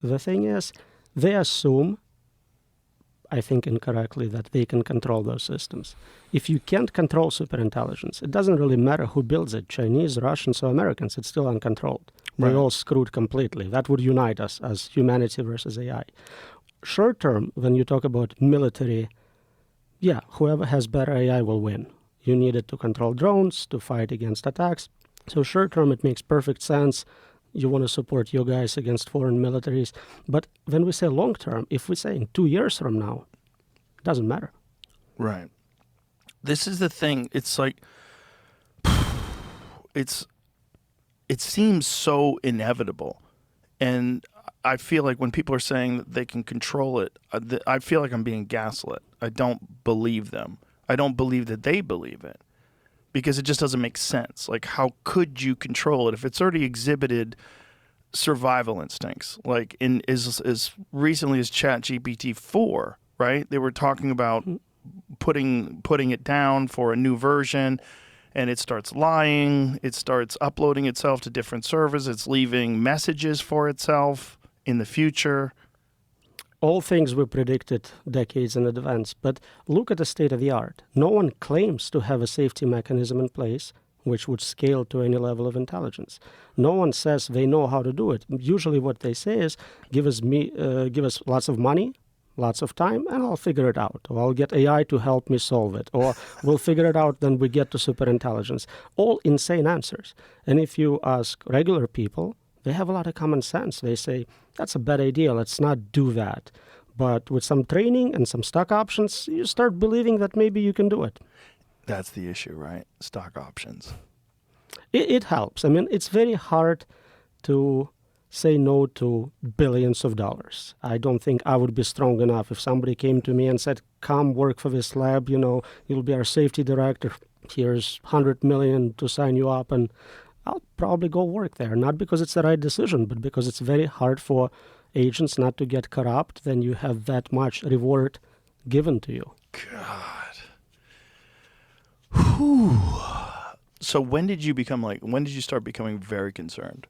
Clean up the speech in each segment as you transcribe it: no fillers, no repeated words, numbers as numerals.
The thing is, they assume, I think incorrectly, that they can control those systems. If you can't control superintelligence, it doesn't really matter who builds it, Chinese, Russians, or Americans, it's still uncontrolled. We're all screwed completely. That would unite us as humanity versus AI. Short term, when you talk about military, yeah, whoever has better AI will win. You need it to control drones, to fight against attacks. So short term, it makes perfect sense. You want to support your guys against foreign militaries. But when we say long term, if we say in 2 years from now, it doesn't matter. Right. This is the thing. It's like, it seems so inevitable. And I feel like when people are saying that they can control it, I feel like I'm being gaslit. I don't believe them. I don't believe that they believe it, because it just doesn't make sense. Like, how could you control it if it's already exhibited survival instincts? Like in as recently as ChatGPT 4, right? They were talking about putting it down for a new version, and it starts lying. It starts uploading itself to different servers. It's leaving messages for itself in the future. All things were predicted decades in advance, but look at the state of the art. No one claims to have a safety mechanism in place which would scale to any level of intelligence. No one says they know how to do it. Usually what they say is, give us lots of money, lots of time, and I'll figure it out. Or I'll get AI to help me solve it. Or we'll figure it out, then we get to superintelligence. All insane answers. And if you ask regular people, they have a lot of common sense. They say, that's a bad idea, let's not do that. But with some training and some stock options, you start believing that maybe you can do it. That's the issue, right? Stock options. It helps. I mean, it's very hard to say no to billions of dollars. I don't think I would be strong enough if somebody came to me and said, come work for this lab, you'll be our safety director. Here's 100 million to sign you up, and I'll probably go work there. Not because it's the right decision, but because it's very hard for agents not to get corrupt. Then you have that much reward given to you. God. Whew. So when did you start becoming very concerned?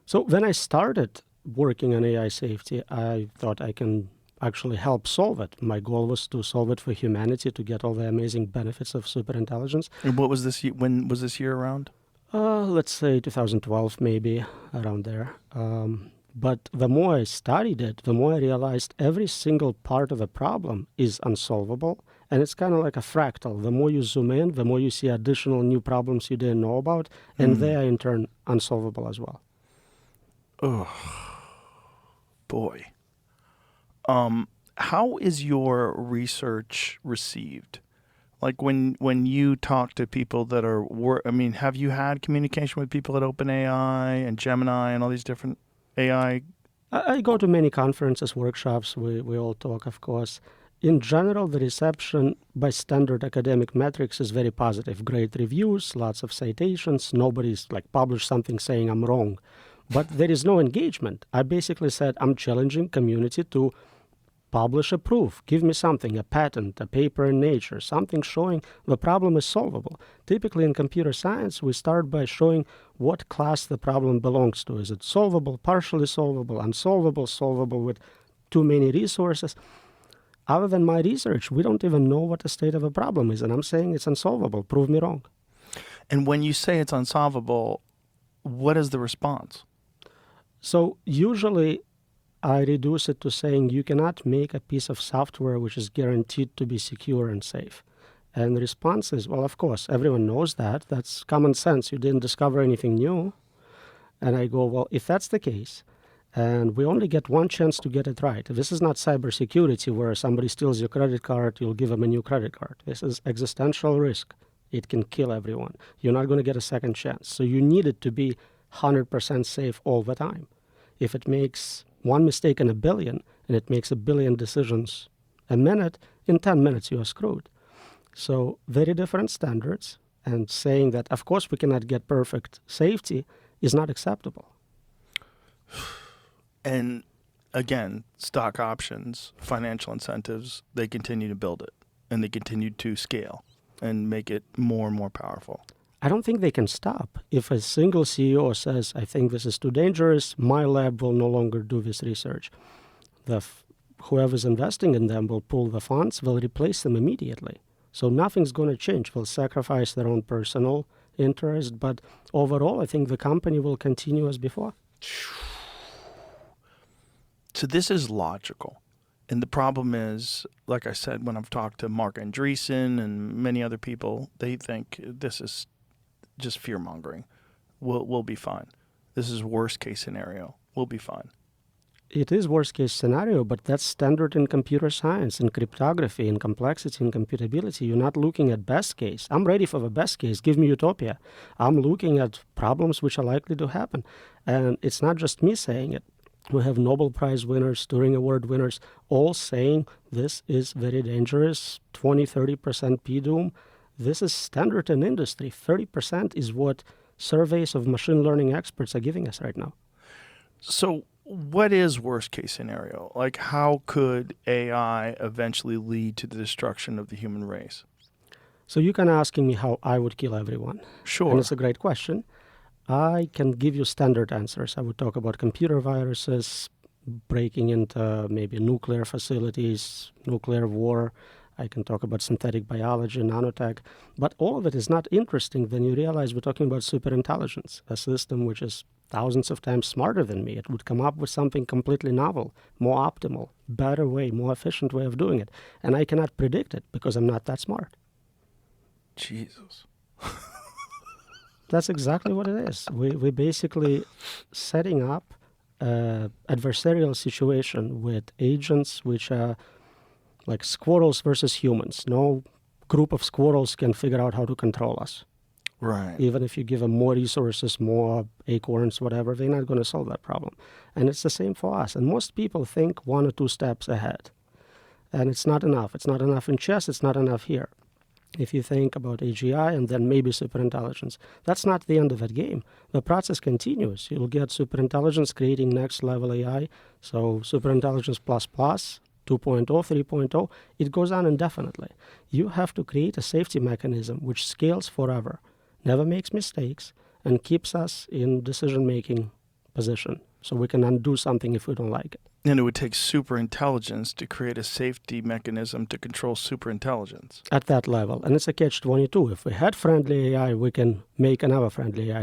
So when I started working on AI safety, I thought I can actually help solve it. My goal was to solve it for humanity, to get all the amazing benefits of superintelligence. And what was this? When was this year around? Let's say 2012, maybe around there. But the more I studied it, the more I realized every single part of the problem is unsolvable. And it's kind of like a fractal. The more you zoom in, the more you see additional new problems you didn't know about. And they are, in turn, unsolvable as well. Oh, boy. How is your research received? Like when you talk to people that have you had communication with people at OpenAI and Gemini and all these different AI? I go to many conferences, workshops. We all talk, of course. In general, the reception by standard academic metrics is very positive. Great reviews, lots of citations. Nobody's published something saying I'm wrong. But there is no engagement. I basically said I'm challenging community to publish a proof. Give me something, a patent, a paper in Nature, something showing the problem is solvable. Typically in computer science, we start by showing what class the problem belongs to. Is it solvable, partially solvable, unsolvable, solvable with too many resources? Other than my research, we don't even know what the state of a problem is. And I'm saying it's unsolvable. Prove me wrong. And when you say it's unsolvable, what is the response? So usually I reduce it to saying you cannot make a piece of software which is guaranteed to be secure and safe. And the response is, well, of course, everyone knows that. That's common sense. You didn't discover anything new. And I go, well, if that's the case, and we only get one chance to get it right. This is not cybersecurity where somebody steals your credit card, you'll give them a new credit card. This is existential risk. It can kill everyone. You're not going to get a second chance. So you need it to be 100% safe all the time. If it makes one mistake in a billion, and it makes a billion decisions a minute, in 10 minutes you are screwed. So very different standards, and saying that, of course, we cannot get perfect safety is not acceptable. And again, stock options, financial incentives, they continue to build it, and they continue to scale and make it more and more powerful. I don't think they can stop. If a single CEO says, I think this is too dangerous, my lab will no longer do this research, whoever's investing in them will pull the funds, will replace them immediately. So nothing's going to change. They'll sacrifice their own personal interest, but overall, I think the company will continue as before. So this is logical. And the problem is, like I said, when I've talked to Mark Andreessen and many other people, they think this is just fear-mongering. We'll be fine. This is worst case scenario. We'll be fine. It is worst case scenario, but that's standard in computer science, in cryptography, in complexity, in computability. You're not looking at best case. I'm ready for the best case. Give me utopia. I'm looking at problems which are likely to happen. And it's not just me saying it. We have Nobel Prize winners, Turing Award winners, all saying this is very dangerous, 20-30% p-doom. This is standard in industry. 30% is what surveys of machine learning experts are giving us right now. So what is worst case scenario? Like, how could AI eventually lead to the destruction of the human race? So you can asking me how I would kill everyone. Sure. And it's a great question. I can give you standard answers. I would talk about computer viruses, breaking into maybe nuclear facilities, nuclear war. I can talk about synthetic biology, nanotech. But all of it is not interesting when you realize we're talking about superintelligence, a system which is thousands of times smarter than me. It would come up with something completely novel, more optimal, better way, more efficient way of doing it. And I cannot predict it because I'm not that smart. Jesus. That's exactly what it is. We're basically setting up an adversarial situation with agents which are like squirrels versus humans. No group of squirrels can figure out how to control us. Right. Even if you give them more resources, more acorns, whatever, they're not going to solve that problem. And it's the same for us. And most people think 1 or 2 steps ahead. And it's not enough. It's not enough in chess. It's not enough here. If you think about AGI and then maybe superintelligence, that's not the end of that game. The process continues. You'll get superintelligence creating next level AI. So superintelligence plus plus, 2.0, 3.0, it goes on indefinitely. You have to create a safety mechanism which scales forever, never makes mistakes, and keeps us in decision-making position. So we can undo something if we don't like it. And it would take superintelligence to create a safety mechanism to control superintelligence. At that level. And it's a catch-22. If we had friendly AI, we can make another friendly AI.